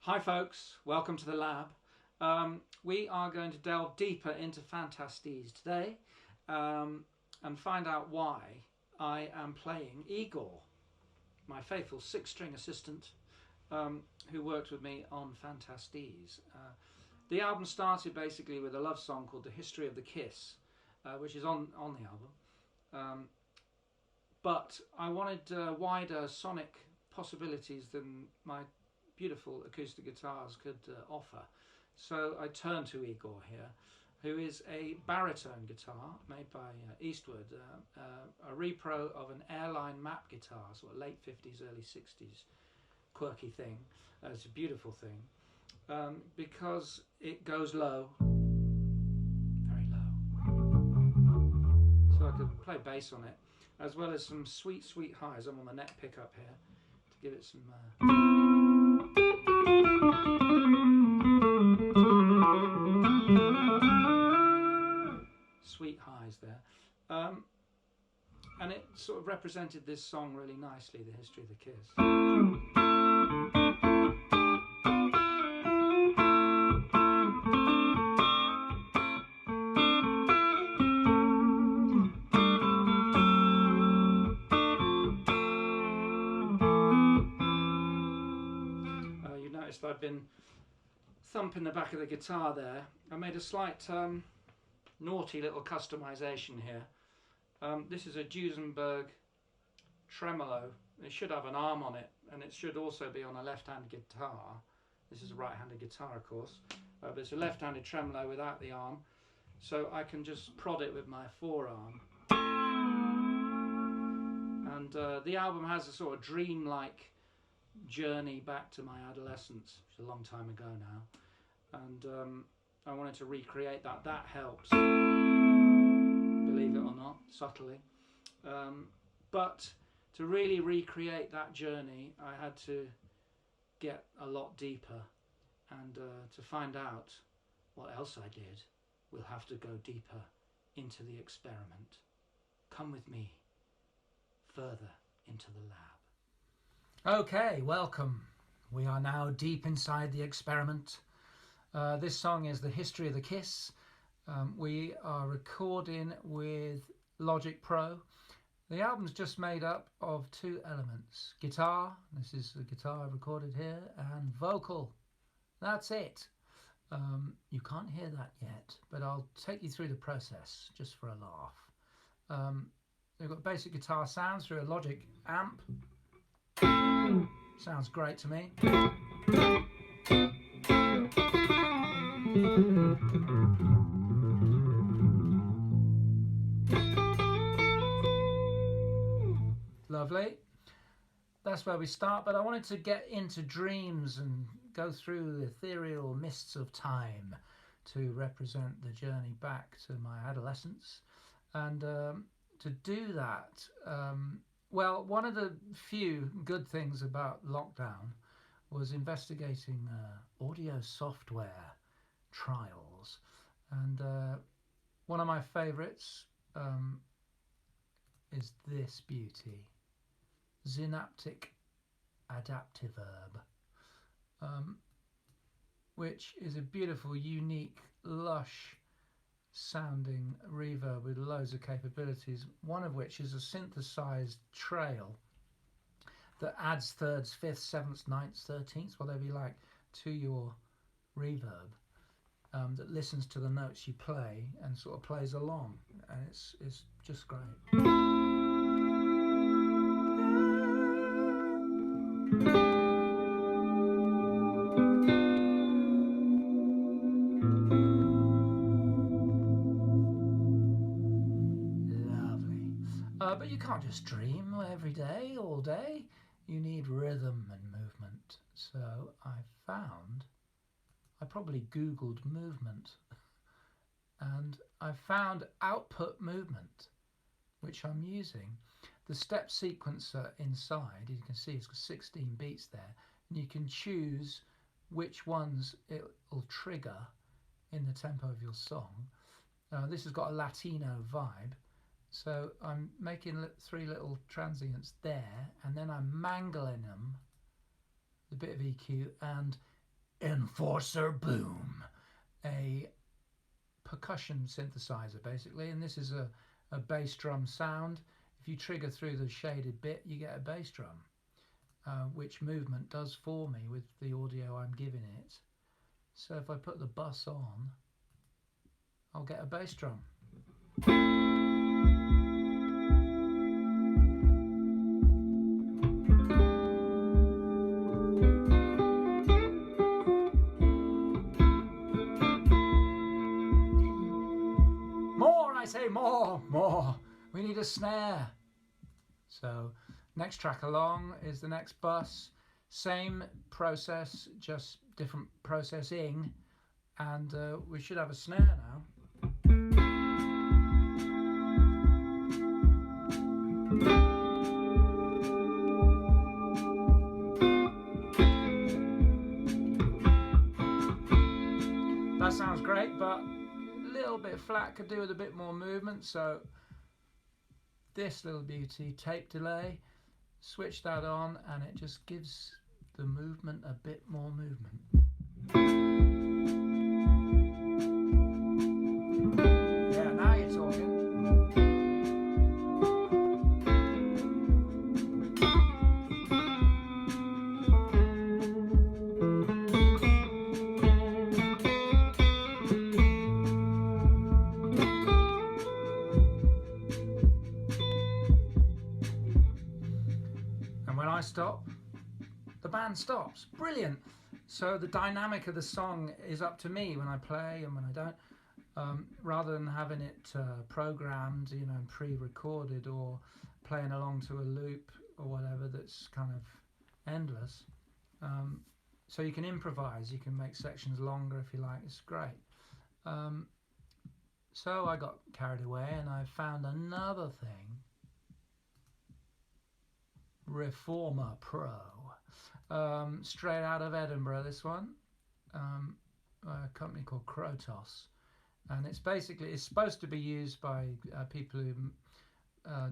Hi folks, welcome to the lab. We are going to delve deeper into Phantastes today and find out why I am playing Igor, my faithful six-string assistant who worked with me on Phantastes. The album started basically with a love song called The History of the Kiss, which is on the album. But I wanted wider sonic possibilities than my beautiful acoustic guitars could offer. So I turned to Igor here, who is a baritone guitar made by Eastwood, a repro of an airline map guitar, sort of late 50s, early 60s, quirky thing. It's a beautiful thing because it goes low, very low. So I could play bass on it, as well as some sweet, sweet highs. I'm on the neck pickup here to give it some sweet highs there. And it sort of represented this song really nicely, The History of the Kiss. You noticed I've been thumping the back of the guitar there. I made a slight naughty little customization here. This is a Duesenberg tremolo. It should have an arm on it, and it should also be on a left-handed guitar. This is a right-handed guitar, of course, but it's a left-handed tremolo without the arm, so I can just prod it with my forearm. And the album has a sort of dreamlike journey back to my adolescence, which is a long time ago now, and I wanted to recreate that. That helps, believe it or not, subtly. But to really recreate that journey, I had to get a lot deeper, and to find out what else I did, we'll have to go deeper into the experiment. Come with me further into the lab. Okay, welcome. We are now deep inside the experiment. This song is The History of the Kiss. We are recording with Logic Pro. The album's just made up of two elements. Guitar, this is the guitar I've recorded here, and vocal. That's it. You can't hear that yet, but I'll take you through the process just for a laugh. We've got basic guitar sounds through a Logic amp. Sounds great to me. Lovely. That's where we start, but I wanted to get into dreams and go through the ethereal mists of time to represent the journey back to my adolescence. And to do that, well, one of the few good things about lockdown was investigating audio software trials, and one of my favourites is this beauty, Synaptic Adaptiverb, which is a beautiful, unique, lush sounding reverb with loads of capabilities, one of which is a synthesized trail that adds thirds, fifths, sevenths, ninths, thirteenths, whatever you like, to your reverb, that listens to the notes you play and sort of plays along, and it's just great. But you can't just dream every day, all day. You need rhythm and movement. So I probably Googled movement, and I found output movement, which I'm using. The step sequencer inside, you can see it's got 16 beats there, and you can choose which ones it will trigger in the tempo of your song. This has got a Latino vibe. So I'm making three little transients there, and then I'm mangling them, the bit of EQ, and Enforcer Boom, a percussion synthesizer basically, and this is a bass drum sound. If you trigger through the shaded bit, you get a bass drum, which movement does for me with the audio I'm giving it. So if I put the bus on, I'll get a bass drum. More, I say more. We need a snare. So next track along is the next bus. Same process, just different processing, and we should have a snare now. That sounds great, but a little bit flat, could do with a bit more movement. So this little beauty, tape delay, switch that on and it just gives the movement a bit more movement. Yeah, now you're talking. And when I stop, the band stops. Brilliant. So the dynamic of the song is up to me when I play and when I don't, rather than having it programmed, you know, and pre-recorded, or playing along to a loop or whatever that's kind of endless. So you can improvise, you can make sections longer if you like. It's great. So I got carried away and I found another thing. Reformer Pro, straight out of Edinburgh, this one, a company called Krotos, and it's supposed to be used by people who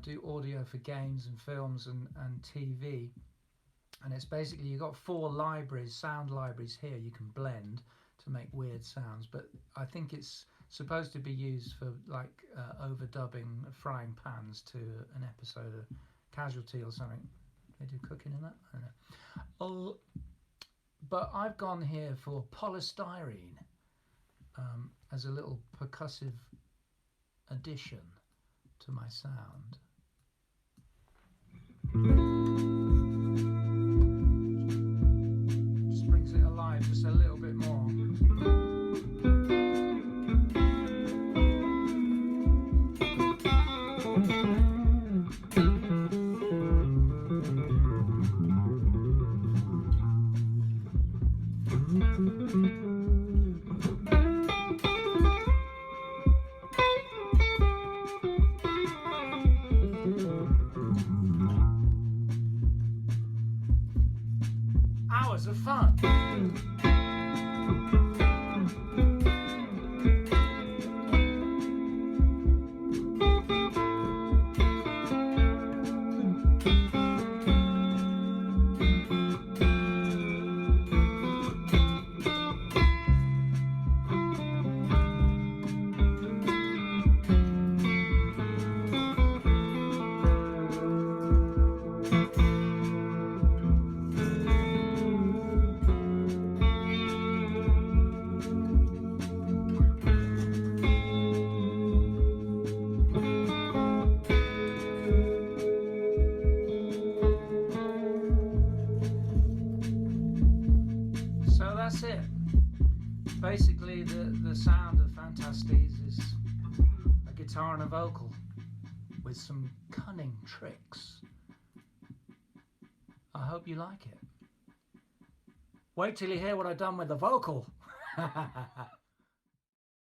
do audio for games and films and TV, and it's basically, you've got 4 libraries, sound libraries here you can blend to make weird sounds, but I think it's supposed to be used for like overdubbing frying pans to an episode of Casualty or something. They do cooking in that? I don't know. But I've gone here for polystyrene as a little percussive addition to my sound. Just brings it alive just a little bit more. Hours of fun. So that's it. Basically, the sound of Phantastes is a guitar and a vocal with some cunning tricks. I hope you like it. Wait till you hear what I've done with the vocal.